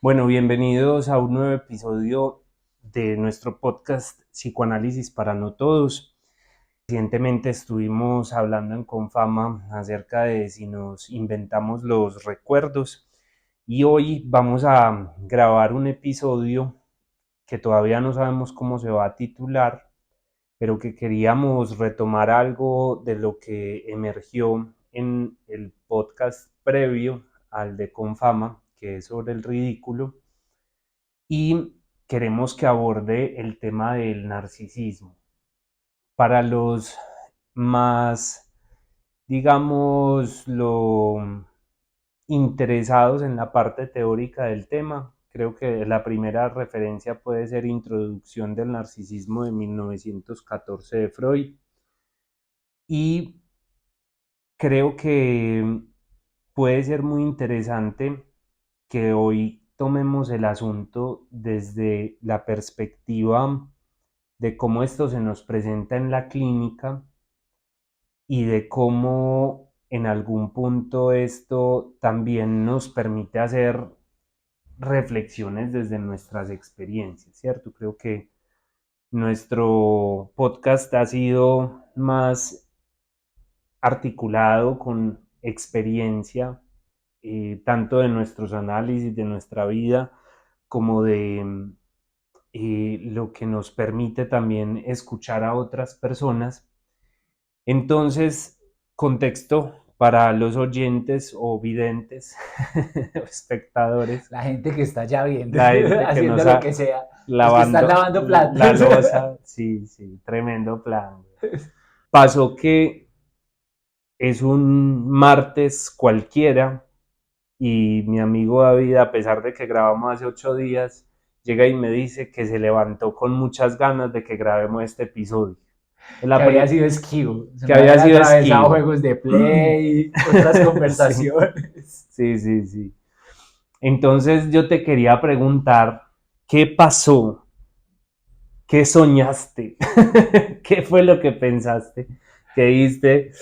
Bueno, bienvenidos a un nuevo episodio de nuestro podcast Psicoanálisis para no todos. Recientemente estuvimos hablando en Confama acerca de si nos inventamos los recuerdos y hoy vamos a grabar un episodio que todavía no sabemos cómo se va a titular, pero que queríamos retomar algo de lo que emergió en el podcast previo al de Confama, que es sobre el ridículo, y queremos que aborde el tema del narcisismo. Para los más, digamos, interesados en la parte teórica del tema, creo que la primera referencia puede ser Introducción del Narcisismo de 1914 de Freud, y creo que puede ser muy interesante que hoy tomemos el asunto desde la perspectiva de cómo esto se nos presenta en la clínica y de cómo en algún punto esto también nos permite hacer reflexiones desde nuestras experiencias, ¿cierto? Creo que nuestro podcast ha sido más articulado con experiencia, tanto de nuestros análisis, de nuestra vida, como de lo que nos permite también escuchar a otras personas. Entonces, contexto para los oyentes o videntes, o espectadores, La gente que está ya viendo, la gente que haciendo nos lo ha que sea, los que están lavando lavando la platos. loza, sí, sí, tremendo plan. Pasó que es un martes cualquiera y mi amigo David, a pesar de que grabamos hace 8 días, llega y me dice que se levantó con muchas ganas de que grabemos este episodio. Que había sido esquivo, se Que me había habían sido atravesado esquivo. juegos de play, otras Sí, conversaciones. sí, sí, sí. Entonces yo te quería preguntar, ¿qué pasó? ¿Qué soñaste? ¿Qué fue lo que pensaste? Que dijiste,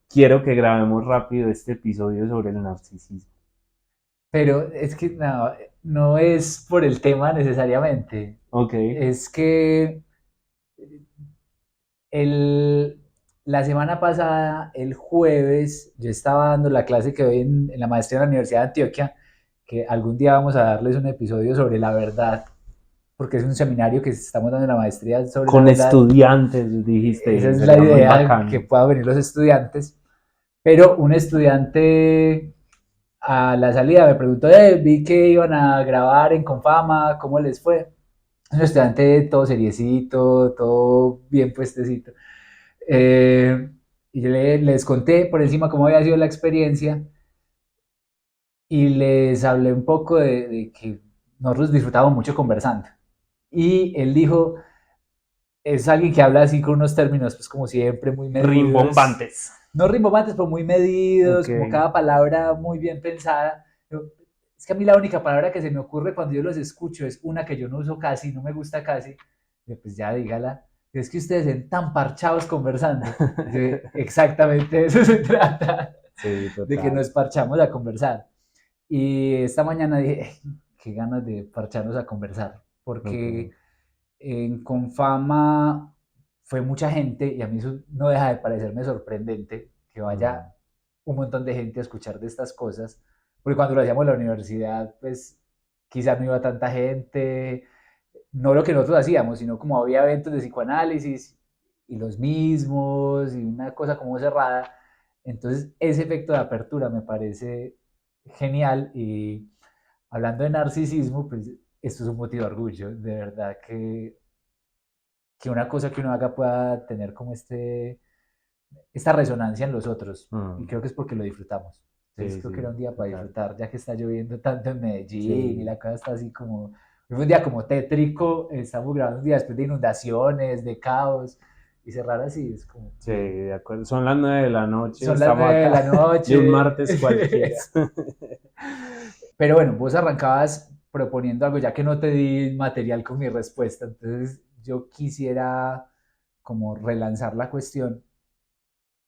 quiero que grabemos rápido este episodio sobre el narcisismo. Pero es que no es por el tema necesariamente. Ok. Es que el, la semana pasada, el jueves, yo estaba dando la clase que doy en la maestría en la Universidad de Antioquia, que algún día vamos a darles un episodio sobre la verdad, porque es un seminario que estamos dando en la maestría sobre la Con verdad. estudiantes, Esa dijiste, es la sería muy idea, que bacano. puedan venir los estudiantes. Pero un estudiante a la salida me preguntó, vi que iban a grabar en Confama, ¿cómo les fue? Un estudiante todo seriecito, todo bien puestecito. Y yo les conté por encima cómo había sido la experiencia y les hablé un poco de que nosotros disfrutábamos mucho conversando. Y él dijo, es alguien que habla así con unos términos, pues como siempre, muy medidos, Rimbombantes. no rimbombantes, pero muy Ok. medidos, como cada palabra muy bien pensada. Es que a mí la única palabra que se me ocurre cuando yo los escucho es una que yo no uso casi, no me gusta casi. Yo, pues ya dígala. Es que ustedes están tan parchados conversando. Exactamente de eso se trata, Sí, de que total. nos parchamos a conversar. Y esta mañana dije, qué ganas de parcharnos a conversar, Ok. porque en Confama fue mucha gente y a mí eso no deja de parecerme sorprendente que Mm. vaya un montón de gente a escuchar de estas cosas, porque cuando lo hacíamos en la universidad, pues quizás no iba tanta gente, no lo que nosotros hacíamos, sino como había eventos de psicoanálisis y los mismos y una cosa como cerrada, entonces ese efecto de apertura me parece genial y hablando de narcisismo, pues esto es un motivo de orgullo, de verdad que una cosa que uno haga pueda tener como esta resonancia en los otros. Y Mm. creo que es porque lo disfrutamos. Entonces Sí, creo que era sí, un día para total. disfrutar, ya que está lloviendo tanto en Medellín y Sí, la cosa está así como... Fue un día como tétrico, estamos grabando un día después de inundaciones, de caos, y cerrar así es como sí, bien. de acuerdo. Son las 9 de la noche, Son las estamos 9 de acá la de un noche. martes cualquiera. Pero bueno, vos arrancabas proponiendo algo, ya que no te di material con mi respuesta, entonces yo quisiera como relanzar la cuestión.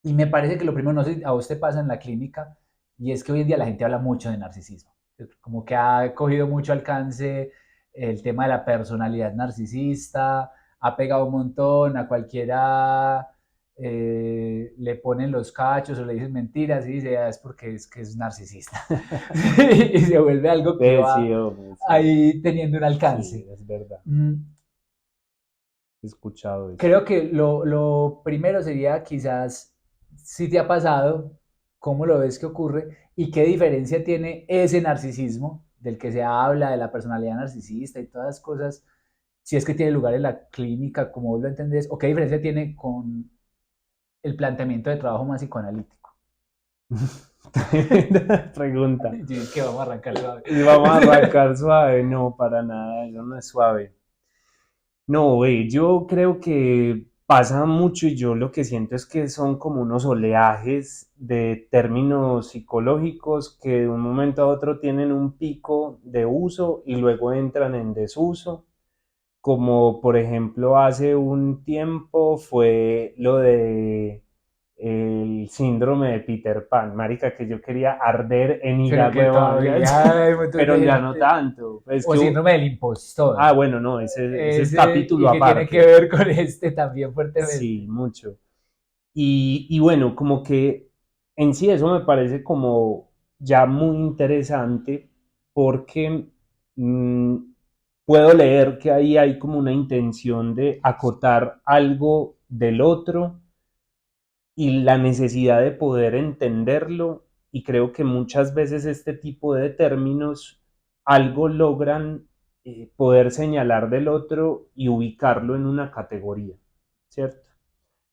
Y me parece que lo primero, no sé, a vos te pasa en la clínica, y es que hoy en día la gente habla mucho de narcisismo. como que ha cogido mucho alcance el tema de la personalidad narcisista, ha pegado un montón, a cualquiera le ponen los cachos o le dicen mentiras y dice, "Ah, es porque es que es narcisista". Y se vuelve algo que va Sí, hombre, sí, ahí teniendo un sí, alcance. es verdad. Mm, He escuchado eso. Creo que lo primero sería quizás si te ha pasado, cómo lo ves que ocurre y qué diferencia tiene ese narcisismo del que se habla, de la personalidad narcisista y todas las cosas, si es que tiene lugar en la clínica, como vos lo entendés, o qué diferencia tiene con el planteamiento de trabajo más psicoanalítico. Tremenda pregunta. Y es que vamos a arrancar suave. Y vamos a arrancar suave. No, para nada, eso no es suave. No, güey, yo creo que pasa mucho y yo lo que siento es que son como unos oleajes de términos psicológicos que de un momento a otro tienen un pico de uso y luego entran en desuso, como por ejemplo hace un tiempo fue lo de el síndrome de Peter Pan, marica, que yo quería arder en Pero ira, que huevón, todavía hay un montón pero de ya no gente. tanto. Es O que, síndrome del impostor. bueno, no, ese es Ese, capítulo y que tiene que aparte. ver con este también Sí, fuertemente. mucho. Y bueno, como que en sí eso me parece como ya muy interesante porque mm, puedo leer que ahí hay como una intención de acotar algo del otro y la necesidad de poder entenderlo, y creo que muchas veces este tipo de términos algo logran poder señalar del otro y ubicarlo en una categoría, ¿cierto?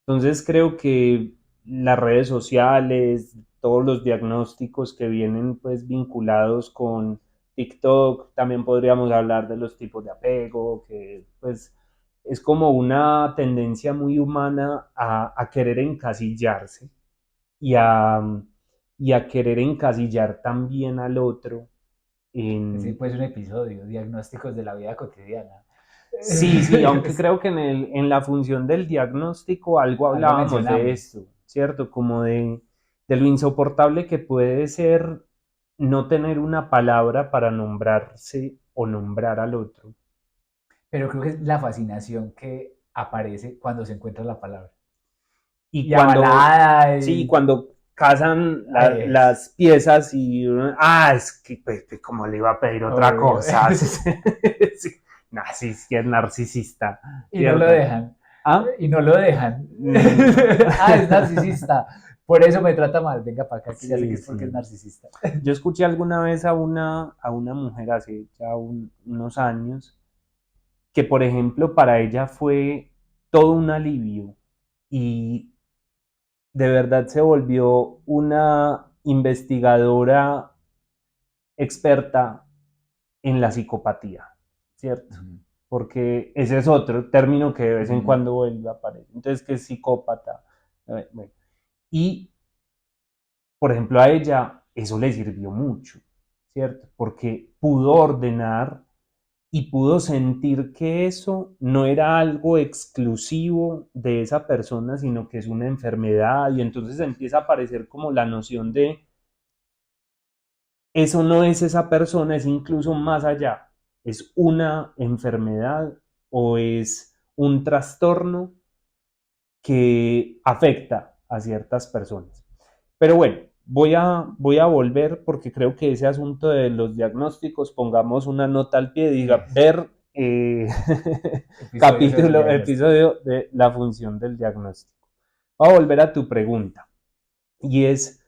Entonces creo que las redes sociales, todos los diagnósticos que vienen pues vinculados con TikTok, también podríamos hablar de los tipos de apego, que pues es como una tendencia muy humana a querer encasillarse y y a querer encasillar también al otro Ese en... puede ser un episodio, diagnósticos de la vida cotidiana. Sí, sí, aunque creo que en la función del diagnóstico algo Algo hablábamos de mencionamos. esto, ¿cierto? Como de lo insoportable que puede ser no tener una palabra para nombrarse o nombrar al otro. Pero creo que es la fascinación que aparece cuando se encuentra la palabra. Y Y cuando, avalada. sí, cuando casan Es, las piezas y uno, es que pues, como le iba a pedir otra obvio. cosa. Sí, no, sí, sí es narcisista, Y no lo ¿cierto? dejan. ¿Ah? Y no lo dejan. Mm, Es narcisista. Por eso me trata mal. Venga para acá, que ya sé que sí, es porque es sí. narcisista. Yo escuché alguna vez a una mujer hace ya unos años que, por ejemplo, para ella fue todo un alivio y de verdad se volvió una investigadora experta en la psicopatía, ¿cierto? Ujú, Porque ese es otro término que de vez en ujú. cuando vuelve a aparecer. Entonces, ¿qué es psicópata? Bueno. Y, por ejemplo, a ella eso le sirvió mucho, ¿cierto? Porque pudo ordenar y pudo sentir que eso no era algo exclusivo de esa persona, sino que es una enfermedad y entonces empieza a aparecer como la noción de eso no es esa persona, es incluso más allá, es una enfermedad o es un trastorno que afecta a ciertas personas. Pero bueno, voy a volver porque creo que ese asunto de los diagnósticos, pongamos una nota al pie, diga, Es. ver Episodio sobre el capítulo, diagnóstico. episodio de la función del diagnóstico. Voy a volver a tu pregunta y es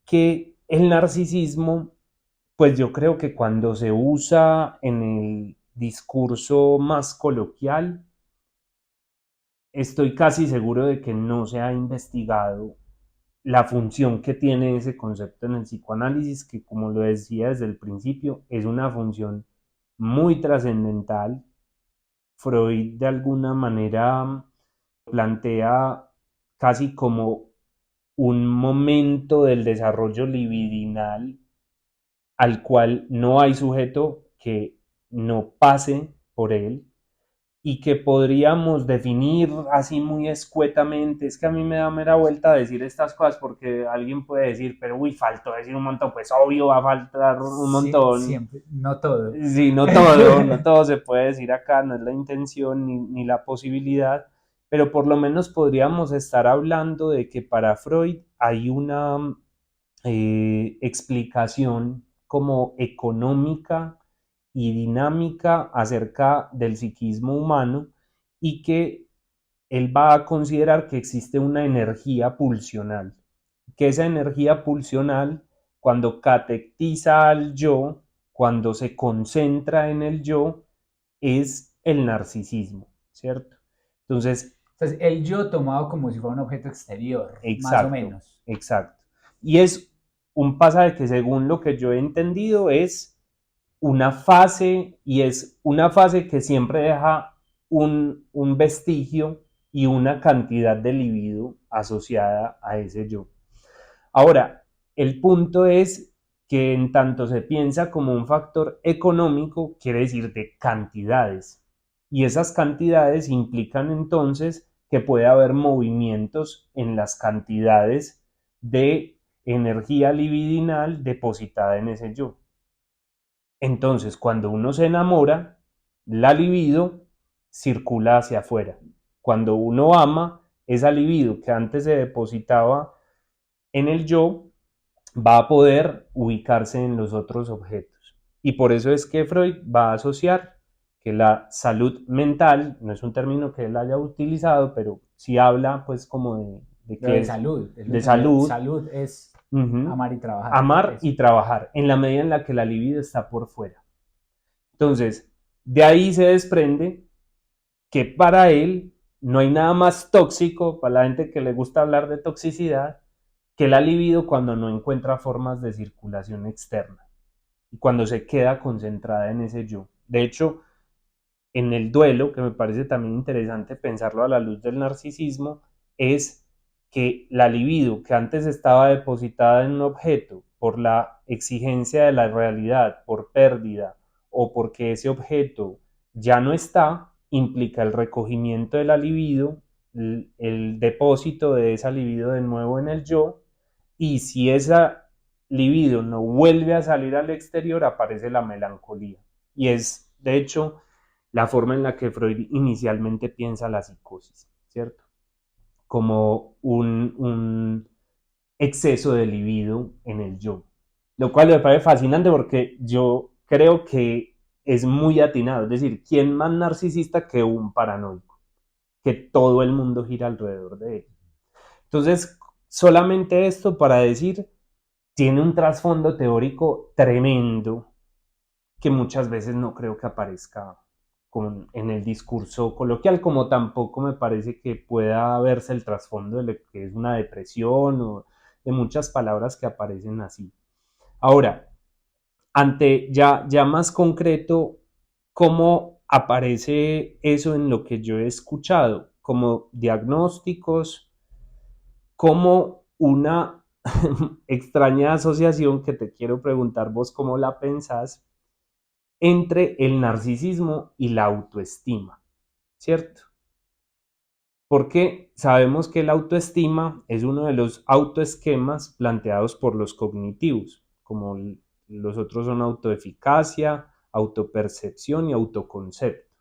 que el narcisismo, pues yo creo que cuando se usa en el discurso más coloquial, estoy casi seguro de que no se ha investigado la función que tiene ese concepto en el psicoanálisis, que como lo decía desde el principio, es una función muy trascendental. Freud de alguna manera plantea casi como un momento del desarrollo libidinal al cual no hay sujeto que no pase por él y que podríamos definir así muy escuetamente. Es que a mí me da mera vuelta decir estas cosas porque alguien puede decir, pero uy, faltó decir un montón, pues obvio va a faltar un montón. Siempre, no todo. Sí, no todo se puede decir acá, no es la intención ni la posibilidad, pero por lo menos podríamos estar hablando de que para Freud hay una explicación como económica y dinámica acerca del psiquismo humano y que él va a considerar que existe una energía pulsional, que esa energía pulsional, cuando catectiza al yo, cuando se concentra en el yo, es el narcisismo, ¿cierto? Entonces, Entonces, el yo tomado como si fuera un objeto exterior, más o exacto, menos. exacto. Y es un pasaje que según lo que yo he entendido es una fase y es una fase que siempre deja un vestigio y una cantidad de libido asociada a ese yo. Ahora, el punto es que en tanto se piensa como un factor económico, quiere decir de cantidades. Y esas cantidades implican entonces que puede haber movimientos en las cantidades de energía libidinal depositada en ese yo. Entonces, cuando uno se enamora, la libido circula hacia afuera. Cuando uno ama, esa libido que antes se depositaba en el yo va a poder ubicarse en los otros objetos. Y por eso es que Freud va a asociar que la salud mental, no es un término que él haya utilizado, pero sí habla pues como de Lo de que salud, él lo de entendió. salud, Salud es uh-huh, amar y trabajar. amar Eso. y trabajar en la medida en la que la libido está por fuera. Entonces, de ahí se desprende que para él no hay nada más tóxico, para la gente que le gusta hablar de toxicidad, que la libido cuando no encuentra formas de circulación externa y cuando se queda concentrada en ese yo. De hecho, en el duelo, que me parece también interesante pensarlo a la luz del narcisismo, es que la libido que antes estaba depositada en un objeto por la exigencia de la realidad, por pérdida o porque ese objeto ya no está, implica el recogimiento de la libido, el depósito de esa libido de nuevo en el yo, y si esa libido no vuelve a salir al exterior, aparece la melancolía. Y es, de hecho, la forma en la que Freud inicialmente piensa la psicosis, ¿cierto? Como un exceso de libido en el yo. Lo cual me parece fascinante porque yo creo que es muy atinado. Es decir, ¿quién más narcisista que un paranoico? Que todo el mundo gira alrededor de él. Entonces, solamente esto para decir, tiene un trasfondo teórico tremendo que muchas veces no creo que aparezca en el discurso coloquial, como tampoco me parece que pueda verse el trasfondo de lo que es una depresión o de muchas palabras que aparecen así. Ahora, ante ya más concreto, ¿cómo aparece eso en lo que yo he escuchado? Como diagnósticos, como una extraña asociación que te quiero preguntar vos cómo la pensás entre el narcisismo y la autoestima, ¿cierto? Porque sabemos que la autoestima es uno de los autoesquemas planteados por los cognitivos, como los otros son autoeficacia, autopercepción y autoconcepto.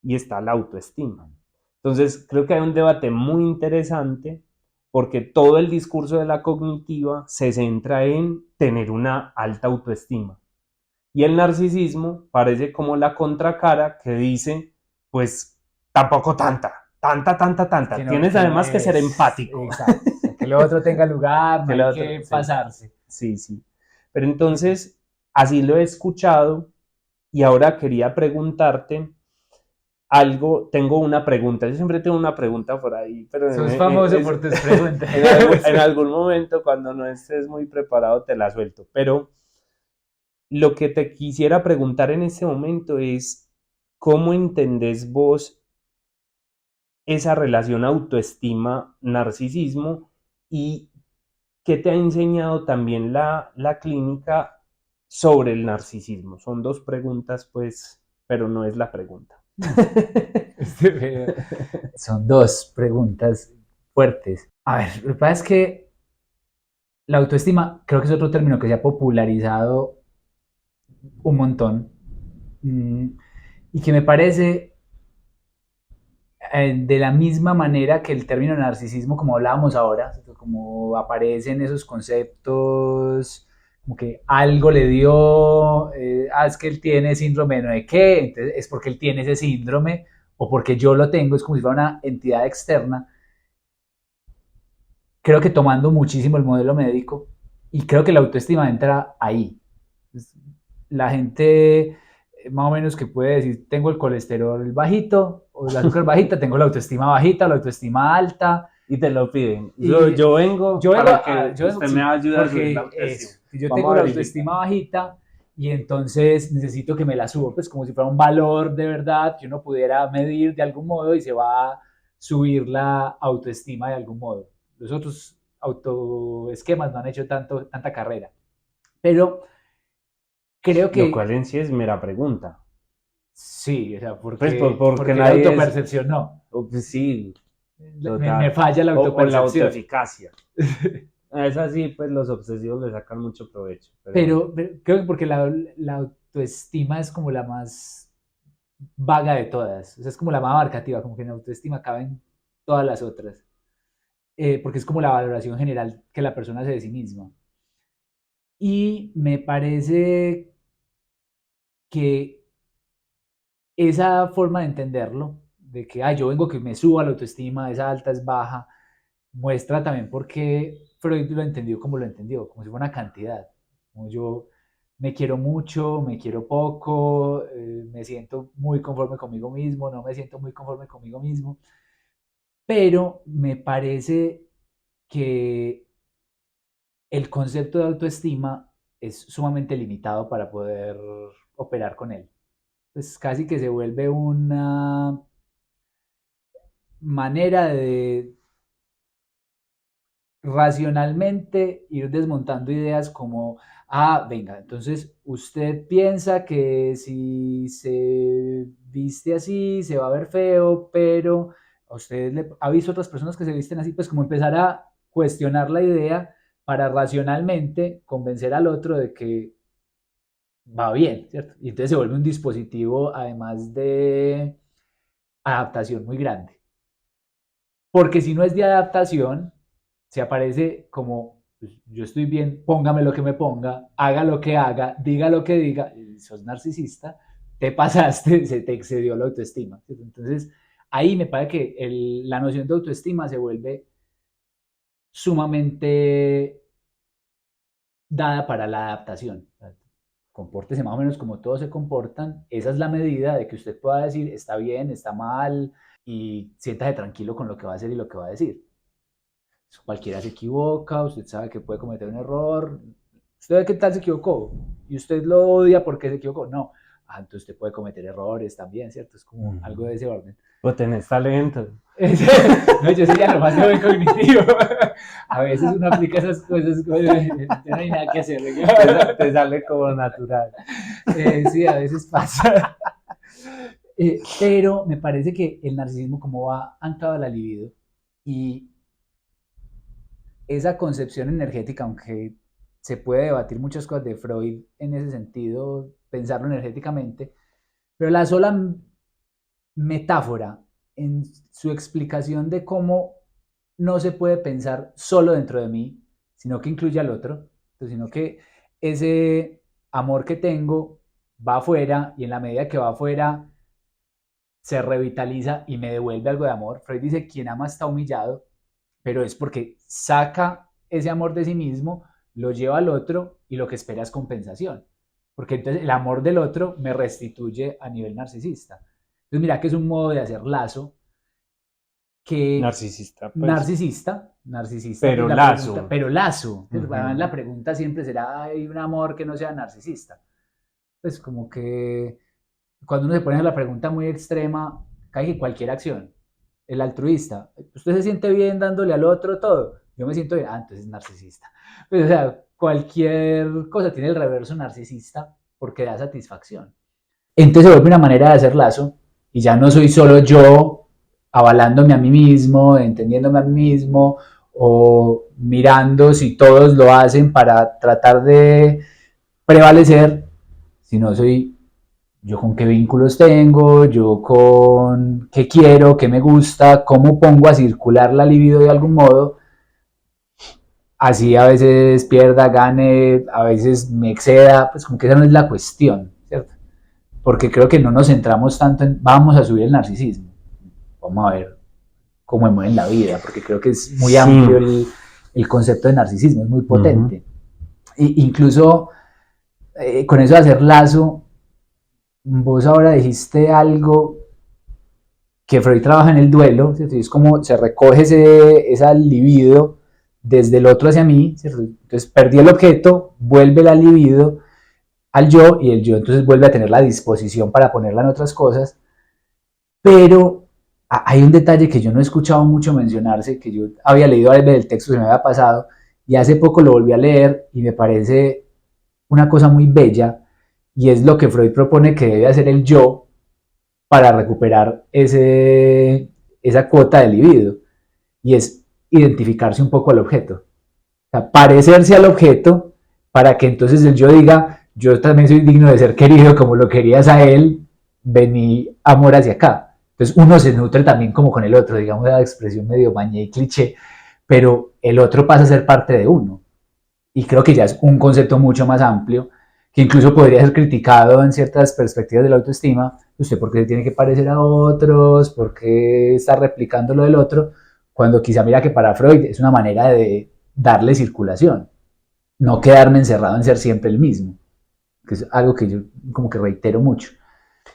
Y está la autoestima. Entonces, creo que hay un debate muy interesante porque todo el discurso de la cognitiva se centra en tener una alta autoestima. Y el narcisismo parece como la contracara que dice, pues tampoco tanta. Tienes Que no además que ser es, empático. exacto, o sea, que lo otro tenga lugar, no Que hay lo otro, que sí, pasarse. sí. Pero entonces, así lo he escuchado y ahora quería preguntarte algo, tengo una pregunta, yo siempre tengo una pregunta por ahí, pero Sos famoso por tus preguntas. en algún momento cuando no estés muy preparado te la suelto, pero lo que te quisiera preguntar en este momento es, ¿cómo entendés vos esa relación autoestima-narcisismo y qué te ha enseñado también la clínica sobre el narcisismo? Son dos preguntas, pues, pero no es la pregunta. Son dos preguntas fuertes. A ver, lo que pasa es que la autoestima creo que es otro término que se ha popularizado un montón y que me parece de la misma manera que el término narcisismo, como hablábamos ahora, como aparecen esos conceptos, como que algo le dio, es que él tiene síndrome de no sé qué, entonces es porque él tiene ese síndrome o porque yo lo tengo, es como si fuera una entidad externa. Creo que tomando muchísimo el modelo médico y creo que la autoestima entra ahí. La gente más o menos que puede decir, tengo el colesterol bajito o el azúcar bajita, tengo la autoestima bajita, la autoestima alta. Y te lo piden. Y Yo vengo yo vengo, para que usted sí, me va a ayudar a subir la porque autoestima. eso, yo Vamos tengo a la verificar. autoestima bajita y entonces necesito que me la suba, pues como si fuera un valor de verdad que uno pudiera medir de algún modo y se va a subir la autoestima de algún modo. Los otros autoesquemas no han hecho tanta carrera. Pero creo Lo que cual en sí es mera pregunta. sí, o sea, Pues porque porque la nadie es. autopercepción no. Pues sí, Me total. falla la O la autopercepción. autoeficacia. Es así, pues los obsesivos le sacan mucho provecho. Pero creo que porque la autoestima es como la más vaga de todas. O sea, es como la más abarcativa, como que en autoestima caben todas las otras. Porque es como la valoración general que la persona hace de sí misma. Y me parece que esa forma de entenderlo, de que yo vengo que me suba la autoestima, es alta, es baja, muestra también por qué Freud lo entendió como lo entendió, como si fuera una cantidad. Como yo me quiero mucho, me quiero poco, me siento muy conforme conmigo mismo, no me siento muy conforme conmigo mismo, pero me parece que el concepto de autoestima es sumamente limitado para poder operar con él. Pues casi que se vuelve una manera de racionalmente ir desmontando ideas como, venga, entonces usted piensa que si se viste así se va a ver feo, pero a usted le ha visto otras personas que se visten así, pues como empezar a cuestionar la idea para racionalmente convencer al otro de que va bien, ¿cierto? Y entonces se vuelve un dispositivo además de adaptación muy grande. Porque si no es de adaptación, se aparece como pues, yo estoy bien, póngame lo que me ponga, haga lo que haga, diga lo que diga, sos narcisista, te pasaste, se te excedió la autoestima. Entonces, ahí me parece que la noción de autoestima se vuelve sumamente dada para la adaptación. Compórtese más o menos como todos se comportan. Esa es la medida de que usted pueda decir está bien, está mal y siéntase tranquilo con lo que va a hacer y lo que va a decir. Cualquiera se equivoca, usted sabe que puede cometer un error. ¿Usted ve qué tal se equivocó? Y usted lo odia porque se equivocó. No. Entonces usted puede cometer errores también, ¿cierto? Es como algo de ese orden. O tenés talento. No, yo sería lo más joven cognitivo. A veces uno aplica esas cosas, no hay nada que hacer. Te sale como natural. Sí, a veces pasa. Pero me parece que el narcisismo como va anclado a la libido y esa concepción energética, aunque se puede debatir muchas cosas de Freud en ese sentido, pensarlo energéticamente, pero la sola metáfora en su explicación de cómo no se puede pensar solo dentro de mí, sino que incluye al otro, sino que ese amor que tengo va afuera y en la medida que va afuera se revitaliza y me devuelve algo de amor. Freud dice, quien ama está humillado, pero es porque saca ese amor de sí mismo, lo lleva al otro y lo que espera es compensación. Porque entonces el amor del otro me restituye a nivel narcisista. Entonces mira que es un modo de hacer lazo que Narcisista, pues. narcisista, Pero pues la pregunta, lazo. pero lazo. Entonces, la Ujú. pregunta siempre será, ¿hay un amor que no sea narcisista? Pues como que cuando uno se pone a la pregunta muy extrema, cae que cualquier acción. El altruista, usted se siente bien dándole al otro todo. Yo me siento bien, entonces es narcisista. Pues, o sea, cualquier cosa tiene el reverso narcisista porque da satisfacción. Entonces se vuelve una manera de hacer lazo y ya no soy solo yo avalándome a mí mismo, entendiéndome a mí mismo o mirando si todos lo hacen para tratar de prevalecer, sino soy yo con qué vínculos tengo, yo con qué quiero, qué me gusta, cómo pongo a circular la libido de algún modo. Así a veces pierda, gane, a veces me exceda, pues como que esa no es la cuestión, ¿cierto? Porque creo que no nos centramos tanto en vamos a subir el narcisismo, vamos a ver cómo me mueve en la vida, porque creo que es muy Sí. amplio el concepto de narcisismo, es muy potente. Incluso con eso de hacer lazo, vos ahora dijiste algo que Freud trabaja en el duelo, ¿cierto? Y es como se recoge esa libido desde el otro hacia mí, ¿cierto? Entonces perdí el objeto, vuelve la libido al yo y el yo entonces vuelve a tener la disposición para ponerla en otras cosas, pero hay un detalle que yo no he escuchado mucho mencionarse, que yo había leído a del texto, se me había pasado, y hace poco lo volví a leer y me parece una cosa muy bella, y es lo que Freud propone que debe hacer el yo para recuperar esa cuota de libido, y es identificarse un poco al objeto. O sea, parecerse al objeto para que entonces el yo diga, yo también soy digno de ser querido como lo querías a él, vení amor hacia acá. Entonces uno se nutre también como con el otro, digamos la expresión medio mañé y cliché, pero el otro pasa a ser parte de uno. Y creo que ya es un concepto mucho más amplio, que incluso podría ser criticado en ciertas perspectivas de la autoestima. ¿Usted por qué se tiene que parecer a otros? ¿Por qué está replicando lo del otro? Cuando quizá mira que para Freud es una manera de darle circulación, no quedarme encerrado en ser siempre el mismo, que es algo que yo como que reitero mucho.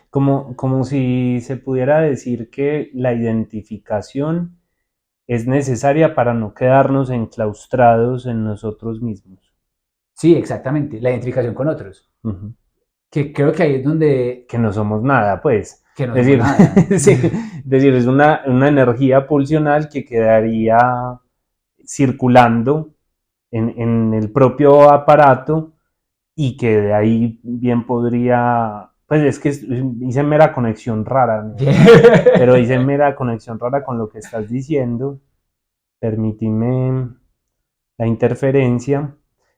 Como si se pudiera decir que la identificación es necesaria para no quedarnos enclaustrados en nosotros mismos. Sí, exactamente, la identificación con otros, Ujú. que creo que ahí es donde Que no somos nada, pues. que no Es somos decir, nada. sí, es decir, es una energía pulsional que quedaría circulando en el propio aparato y que de ahí bien podría, pues es que hice mera conexión rara, ¿no? Pero hice mera conexión rara con lo que estás diciendo, permíteme la interferencia,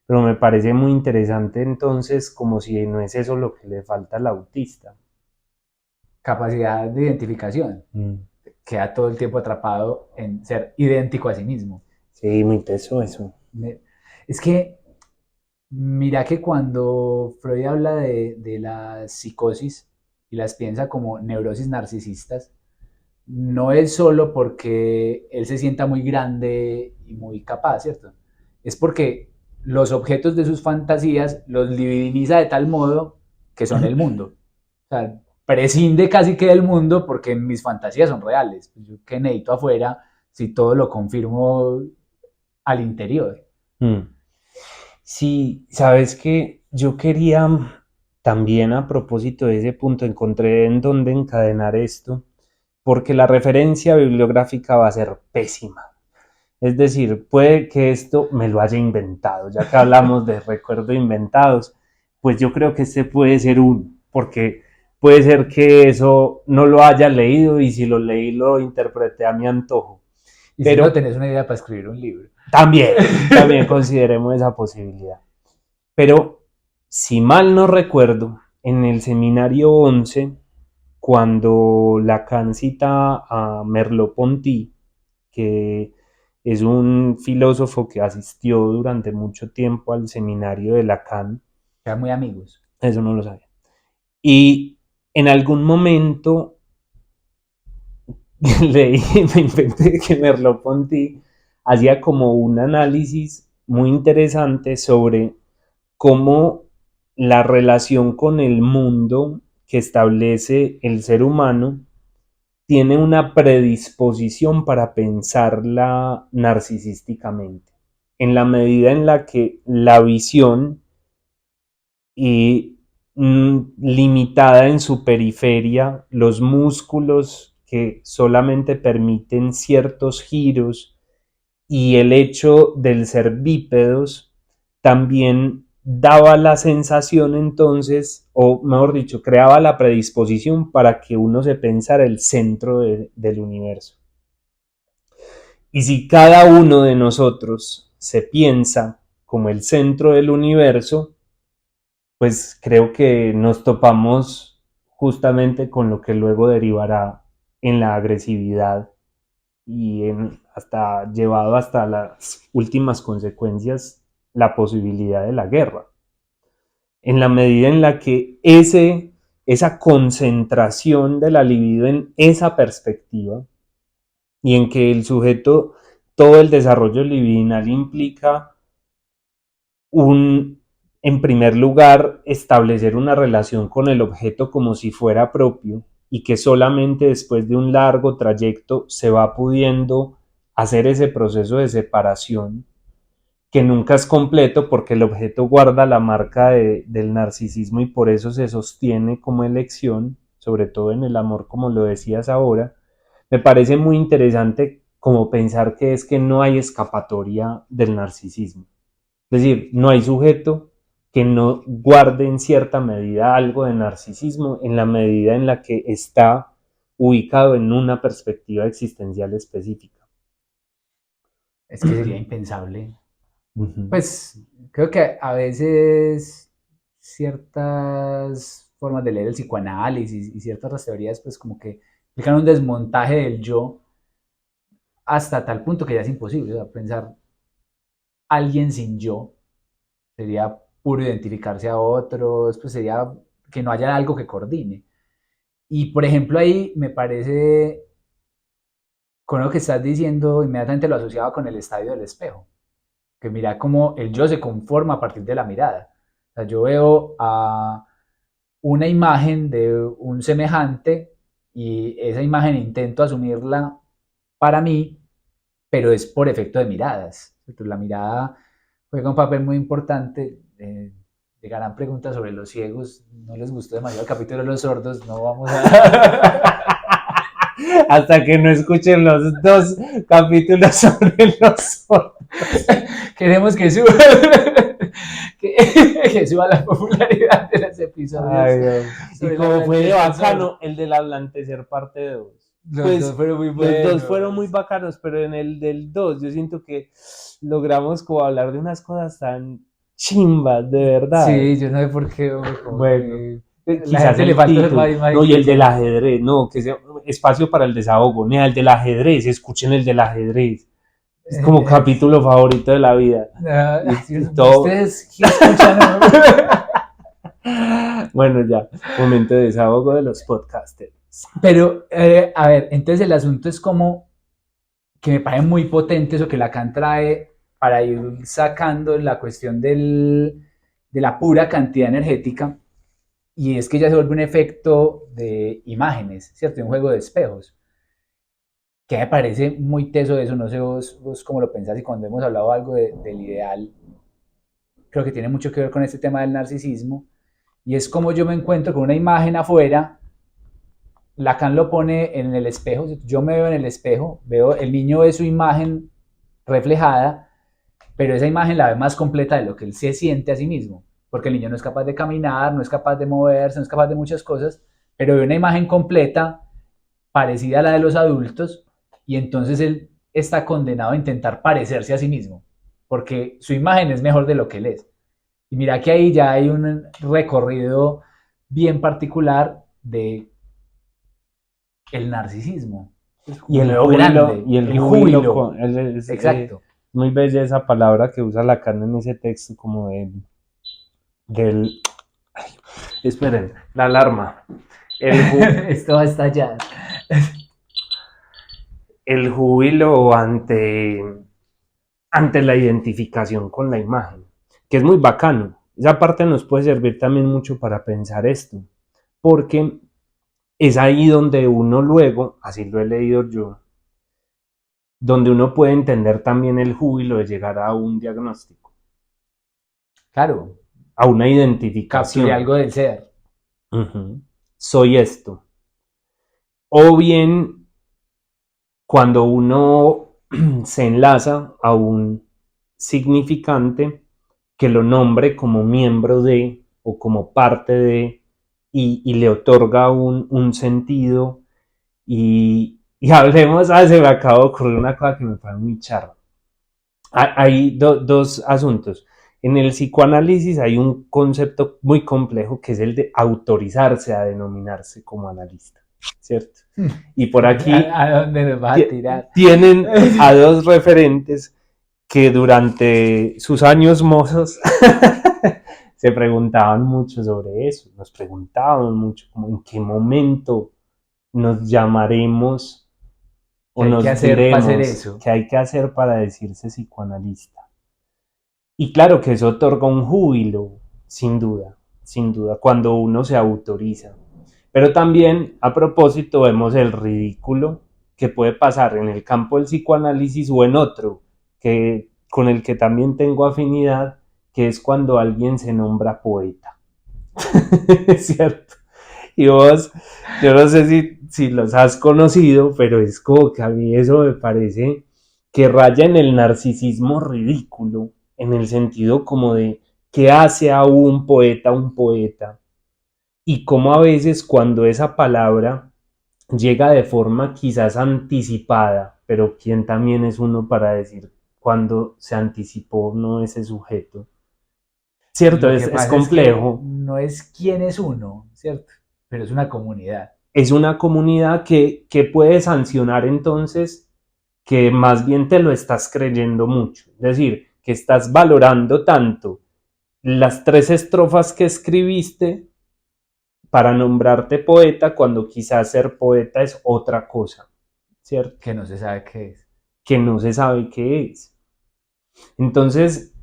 pero me parece muy interesante entonces como si no es eso lo que le falta al autista. Capacidad de identificación, Mm. queda todo el tiempo atrapado en ser idéntico a sí mismo. Sí, muy teso eso. Es que, mira que cuando Freud habla de la psicosis y las piensa como neurosis narcisistas, no es solo porque él se sienta muy grande y muy capaz, ¿cierto? Es porque los objetos de sus fantasías los libidiniza de tal modo que son el mundo. O sea, prescinde casi que del mundo porque mis fantasías son reales. Yo que necesito afuera si todo lo confirmo al interior. Mm. Sí, sabes que yo quería también a propósito de ese punto, encontré en dónde encadenar esto, porque la referencia bibliográfica va a ser pésima. Es decir, puede que esto me lo haya inventado, ya que hablamos de recuerdos inventados, pues yo creo que este puede ser uno, porque puede ser que eso no lo haya leído y si lo leí lo interpreté a mi antojo. Y si no, Pero tenés una idea para escribir un libro. también consideremos esa posibilidad. Pero si mal no recuerdo, en el seminario 11, cuando Lacan cita a Merleau-Ponty, que es un filósofo que asistió durante mucho tiempo al seminario de Lacan, Sean muy amigos. eso no lo sabía. Y en algún momento leí, me inventé que Merleau-Ponty hacía como un análisis muy interesante sobre cómo la relación con el mundo que establece el ser humano tiene una predisposición para pensarla narcisísticamente, en la medida en la que la visión y limitada en su periferia, los músculos que solamente permiten ciertos giros y el hecho del ser bípedos también daba la sensación entonces, o mejor dicho, creaba la predisposición para que uno se pensara el centro del universo. Y si cada uno de nosotros se piensa como el centro del universo, pues creo que nos topamos justamente con lo que luego derivará en la agresividad y hasta llevado hasta las últimas consecuencias la posibilidad de la guerra. En la medida en la que esa concentración de la libido en esa perspectiva y en que el sujeto, todo el desarrollo libidinal implica en primer lugar, establecer una relación con el objeto como si fuera propio y que solamente después de un largo trayecto se va pudiendo hacer ese proceso de separación que nunca es completo porque el objeto guarda la marca del narcisismo y por eso se sostiene como elección, sobre todo en el amor como lo decías ahora. Me parece muy interesante como pensar que es que no hay escapatoria del narcisismo. Es decir, no hay sujeto que no guarde en cierta medida algo de narcisismo en la medida en la que está ubicado en una perspectiva existencial específica. Es que sería impensable. Uh-huh. Pues creo que a veces ciertas formas de leer el psicoanálisis y ciertas otras teorías, pues como que implican un desmontaje del yo hasta tal punto que ya es imposible. O sea, pensar alguien sin yo sería puro identificarse a otros, pues sería que no haya algo que coordine. Y por ejemplo ahí me parece, con lo que estás diciendo, inmediatamente lo asociaba con el estadio del espejo, que mira cómo el yo se conforma a partir de la mirada. O sea, yo veo a una imagen de un semejante y esa imagen intento asumirla para mí, pero es por efecto de miradas. Entonces, la mirada juega un papel muy importante. Llegarán preguntas sobre los ciegos. No les gustó demasiado el capítulo de los sordos. No vamos a. Hasta que no escuchen los dos capítulos sobre los sordos. Queremos que suba. que suba la popularidad de los episodios. Ay, y como fue de bacano el del Hablantecer parte 2. Los dos fueron muy buenos. Los dos fueron muy bacanos, pero en el del 2 yo siento que logramos como hablar de unas cosas tan chimbas, de verdad. Sí, yo no sé por qué. Bueno, la quizás gente le el falta título, más no, y el del ajedrez, no, que sea espacio para el desahogo, mira, el del ajedrez, escuchen el del ajedrez. Es como capítulo favorito de la vida. Todo... Ustedes escuchan. Bueno, ya, momento de desahogo de los podcasters. Pero, a ver, entonces el asunto es como que me parece muy potente eso que Lacan trae para ir sacando la cuestión de la pura cantidad energética, y es que ya se vuelve un efecto de imágenes, ¿cierto? Un juego de espejos, que me parece muy teso eso, no sé vos cómo lo pensás, y cuando hemos hablado algo del ideal, creo que tiene mucho que ver con este tema del narcisismo, y es como yo me encuentro con una imagen afuera. Lacan lo pone en el espejo, yo me veo en el espejo, veo, el niño ve su imagen reflejada, pero esa imagen la ve más completa de lo que él se siente a sí mismo, porque el niño no es capaz de caminar, no es capaz de moverse, no es capaz de muchas cosas, pero ve una imagen completa parecida a la de los adultos, y entonces él está condenado a intentar parecerse a sí mismo, porque su imagen es mejor de lo que él es. Y mira que ahí ya hay un recorrido bien particular de el narcisismo. Y el júbilo, grande, y el júbilo. júbilo exacto. Muy bella esa palabra que usa Lacan en ese texto, como del. Ay, esperen, la alarma. Esto va a estallar. El júbilo ante la identificación con la imagen, que es muy bacano. Esa parte nos puede servir también mucho para pensar esto, porque es ahí donde uno luego, así lo he leído yo, donde uno puede entender también el júbilo de llegar a un diagnóstico, Claro, a una identificación. capturé algo del ser. Soy esto. O bien, cuando uno se enlaza a un significante que lo nombre como miembro de o como parte de y le otorga un sentido y hablemos, se me acaba de ocurrir una cosa que me parece muy charra. Hay dos asuntos. En el psicoanálisis hay un concepto muy complejo que es el de autorizarse a denominarse como analista, ¿cierto? Y por aquí ¿A dónde nos va a tirar? tienen a dos referentes que durante sus años mozos se preguntaban mucho sobre eso, nos preguntaban mucho como en qué momento nos llamaremos ¿Qué o hay que nos hacer para hacer diremos eso? qué hay que hacer para decirse psicoanalista. Y claro que eso otorga un júbilo, sin duda, cuando uno se autoriza. Pero también, a propósito, vemos el ridículo que puede pasar en el campo del psicoanálisis o en otro, con el que también tengo afinidad, que es cuando alguien se nombra poeta. ¿Es cierto? Y vos, yo no sé si los has conocido, pero es como que a mí eso me parece que raya en el narcisismo ridículo, en el sentido como de qué hace a un poeta, y cómo a veces cuando esa palabra llega de forma quizás anticipada, pero quién también es uno para decir cuando se anticipó no ese sujeto. Cierto, Lo que es pasa es que complejo. no es quién es uno, ¿cierto? Pero es una comunidad. Es una comunidad que puede sancionar entonces que más bien te lo estás creyendo mucho. Es decir, que estás valorando tanto las tres estrofas que escribiste para nombrarte poeta cuando quizás ser poeta es otra cosa, ¿cierto? Que no se sabe qué es. Que no se sabe qué es. Entonces,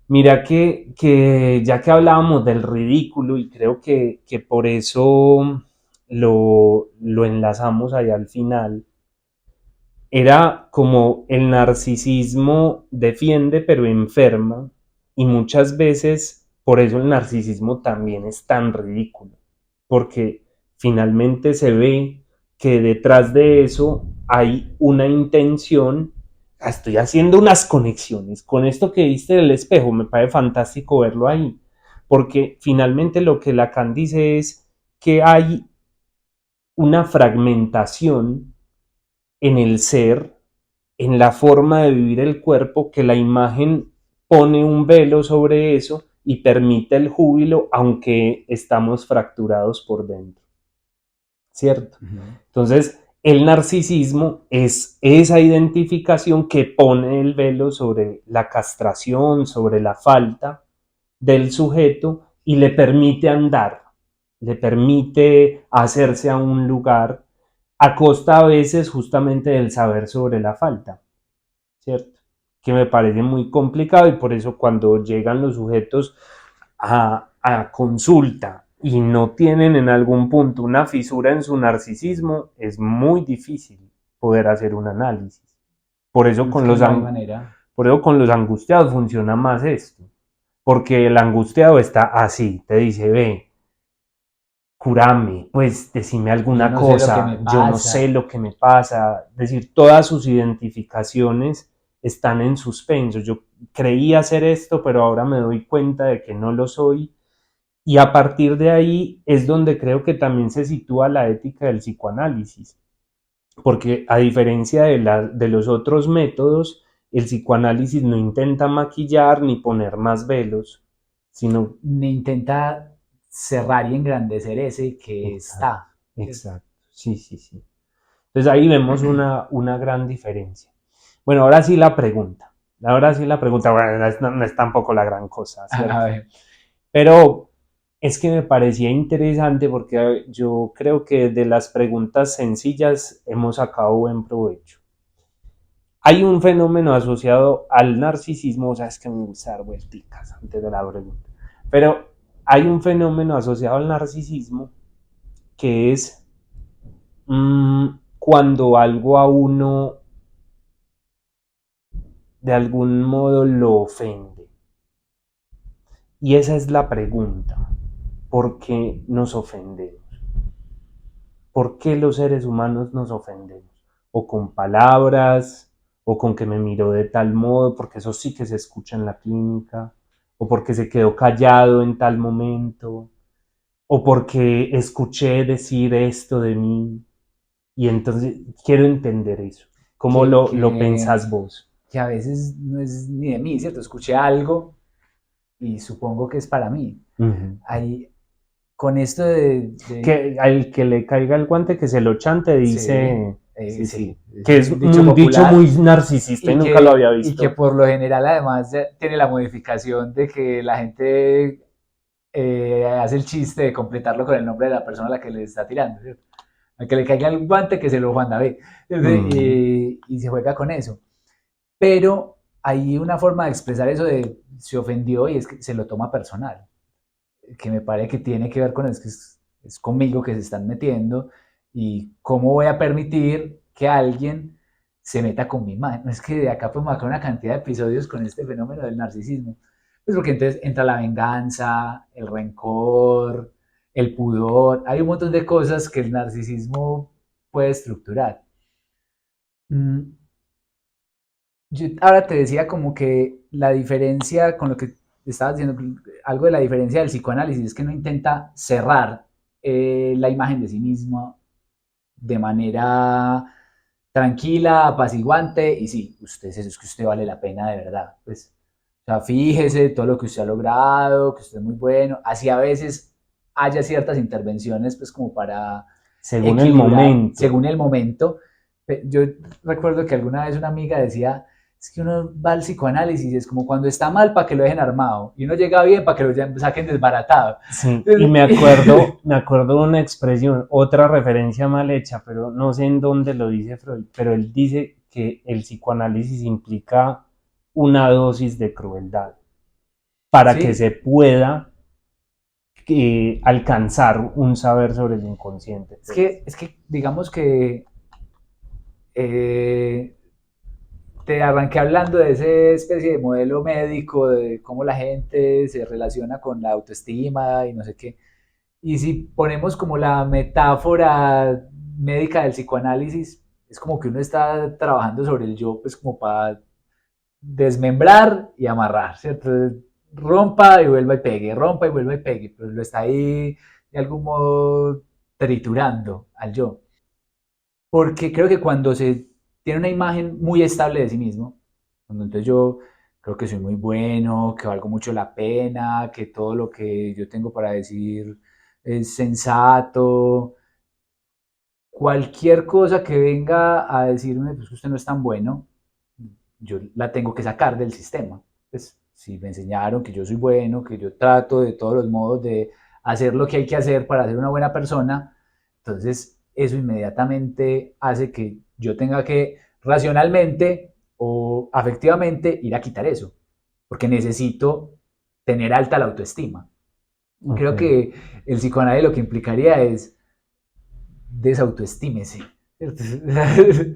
mira que ya que hablábamos del ridículo y creo que por eso lo enlazamos ahí al final, era como el narcisismo defiende pero enferma y muchas veces por eso el narcisismo también es tan ridículo, porque finalmente se ve que detrás de eso hay una intención. Estoy haciendo unas conexiones con esto que viste del espejo, me parece fantástico verlo ahí, porque finalmente lo que Lacan dice es que hay una fragmentación en el ser, en la forma de vivir el cuerpo, que la imagen pone un velo sobre eso y permite el júbilo, aunque estamos fracturados por dentro, ¿cierto? Ujú. Entonces, el narcisismo es esa identificación que pone el velo sobre la castración, sobre la falta del sujeto y le permite andar, le permite hacerse a un lugar a costa a veces justamente del saber sobre la falta, ¿cierto? Que me parece muy complicado y por eso cuando llegan los sujetos a consulta y no tienen en algún punto una fisura en su narcisismo, es muy difícil poder hacer un análisis. Por eso Es con que los, no hay manera. por eso con los angustiados funciona más esto. Porque el angustiado está así, te dice, ve, curame, pues decime Yo alguna no sé lo que cosa, me yo no sé pasa. lo que me pasa, es decir, todas sus identificaciones están en suspenso. Yo creía hacer esto, pero ahora me doy cuenta de que no lo soy. Y a partir de ahí es donde creo que también se sitúa la ética del psicoanálisis, porque a diferencia de los otros métodos, el psicoanálisis no intenta maquillar ni poner más velos, sino. Ni intenta cerrar y engrandecer ese que Exacto, está. ¿Cierto? exacto, sí, sí, sí. Entonces ahí vemos una gran diferencia. Bueno, ahora sí la pregunta. Ahora sí la pregunta, bueno, no es tampoco la gran cosa, A ¿cierto? ver, Pero es que me parecía interesante porque yo creo que de las preguntas sencillas hemos sacado buen provecho. Hay un fenómeno asociado al narcisismo, o sea, es que me gusta dar vuelticas antes de la pregunta, pero hay un fenómeno asociado al narcisismo que es cuando algo a uno de algún modo lo ofende. Y esa es la pregunta. ¿Por qué nos ofendemos? ¿Por qué los seres humanos nos ofendemos? O con palabras, o con que me miró de tal modo, porque eso sí que se escucha en la clínica, o porque se quedó callado en tal momento, o porque escuché decir esto de mí. Y entonces quiero entender eso. ¿Cómo que, lo que, pensás vos? que a veces no es ni de mí, ¿cierto? Escuché algo y supongo que es para mí. Uh-huh. Ahí, con esto de Que al que le caiga el guante que se lo chante, sí, dice, sí, sí, sí, es que es un dicho un dicho muy popular narcisista y nunca lo había y que visto. por lo general además tiene la modificación de que la gente hace el chiste de completarlo con el nombre de la persona a la que le está tirando, ¿cierto? Al que le caiga el guante, que se lo Juan David. Mm. Y se juega con eso. Pero hay una forma de expresar eso de se ofendió y es que se lo toma personal, que me parece que tiene que ver con es que es conmigo que se están metiendo y cómo voy a permitir que alguien se meta con mi imagen. Es que de acá podemos sacar una cantidad de episodios con este fenómeno del narcisismo. Pues porque entonces entra la venganza, el rencor, el pudor. Hay un montón de cosas que el narcisismo puede estructurar. Mm, yo ahora te decía como que la diferencia con lo que estabas diciendo, algo de la diferencia del psicoanálisis es que no intenta cerrar la imagen de sí mismo de manera tranquila, apaciguante, y sí, usted es que usted vale la pena de verdad. Pues, o sea, fíjese todo lo que usted ha logrado, que usted es muy bueno. Así a veces haya ciertas intervenciones, pues como para Según el equilibrar momento. según el momento. Yo recuerdo que alguna vez una amiga decía, es que uno va al psicoanálisis, es como cuando está mal para que lo dejen armado, y uno llega bien para que lo saquen desbaratado. Sí, y me acuerdo de una expresión, otra referencia mal hecha, pero no sé en dónde lo dice Freud, pero él dice que el psicoanálisis implica una dosis de crueldad para que Sí, se pueda alcanzar un saber sobre el inconsciente. Pues. es que digamos que eh, te arranqué hablando de esa especie de modelo médico, de cómo la gente se relaciona con la autoestima y no sé qué. Y si ponemos como la metáfora médica del psicoanálisis, es como que uno está trabajando sobre el yo, pues como para desmembrar y amarrar, ¿cierto? Rompa y vuelva y pegue, rompa y vuelva y pegue, pero lo está ahí de algún modo triturando al yo. Porque creo que cuando se tiene una imagen muy estable de sí mismo, cuando entonces yo creo que soy muy bueno, que valgo mucho la pena, que todo lo que yo tengo para decir es sensato, cualquier cosa que venga a decirme, pues usted no es tan bueno, yo la tengo que sacar del sistema. Pues si me enseñaron que yo soy bueno, que yo trato de todos los modos de hacer lo que hay que hacer para ser una buena persona, entonces eso inmediatamente hace que yo tenga que racionalmente o afectivamente ir a quitar eso, porque necesito tener alta la autoestima. Ok, Creo que el psicoanálisis lo que implicaría es desautoestímese.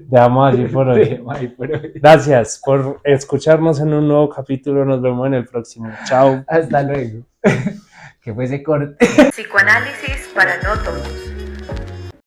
dejamos así por hoy. Gracias por escucharnos en un nuevo capítulo. Nos vemos en el próximo. Chao. Hasta luego. Que fuese corto. Psicoanálisis para no todos.